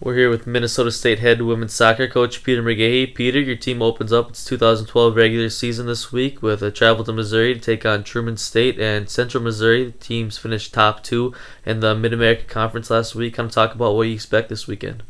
We're here with Minnesota State head women's soccer coach Peter McGahey. Peter, your team opens up its 2012 regular season this week with a travel to Missouri to take on Truman State and Central Missouri. The teams finished top two in the Mid-American Conference last week. Kind of talk about what you expect this weekend.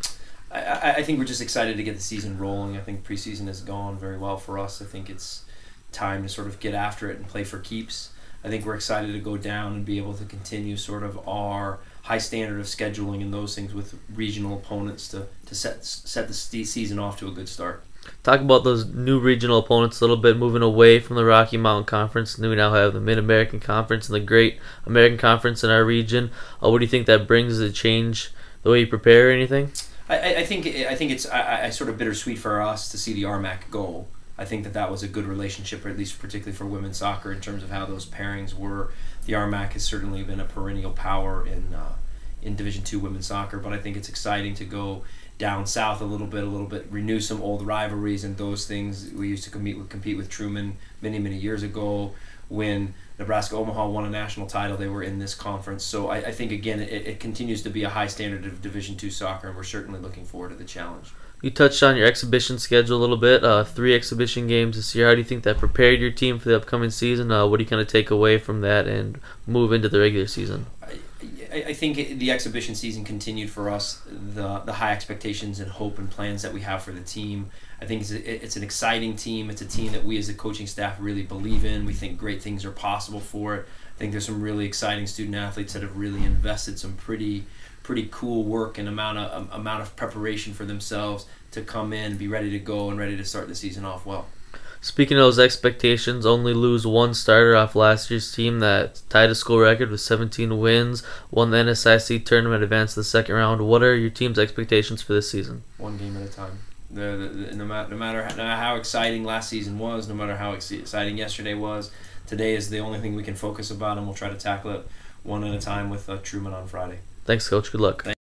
I think we're just excited to get the season rolling. I think preseason has gone very well for us. I think it's time to sort of get after it and play for keeps. I think we're excited to go down and be able to continue sort of our high standard of scheduling and those things with regional opponents to set the season off to a good start. Talk about those new regional opponents a little bit, moving away from the Rocky Mountain Conference. We now have the Mid-American Conference and the Great American Conference in our region. What do you think that brings? Does it change the way you prepare or anything? I think it's sort of bittersweet for us to see the RMAC go. I think that was a good relationship, or at least particularly for women's soccer, in terms of how those pairings were. The RMAC has certainly been a perennial power in Division II women's soccer, but I think it's exciting to go down south a little bit, renew some old rivalries and those things. We used to compete with Truman many years ago. When Nebraska Omaha won a national title, they were in this conference. So I think, again, it continues to be a high standard of Division II soccer, and we're certainly looking forward to the challenge. You touched on your exhibition schedule a little bit. 3 exhibition games this year. How do you think that prepared your team for the upcoming season? What do you kind of take away from that and move into the regular season? I think the exhibition season continued for us the high expectations and hope and plans that we have for the team. I think it's an exciting team. It's a team that we as a coaching staff really believe in. We think great things are possible for it. I think there's some really exciting student athletes that have really invested some pretty cool work and amount of preparation for themselves to come in, be ready to go, and ready to start the season off well. Speaking of those expectations, only lose one starter off last year's team that tied a school record with 17 wins, won the NSIC tournament, advanced to the second round. What are your team's expectations for this season? One game at a time. No matter how exciting last season was, no matter how exciting yesterday was, today is the only thing we can focus about, and we'll try to tackle it one at a time with Truman on Friday. Thanks, Coach. Good luck.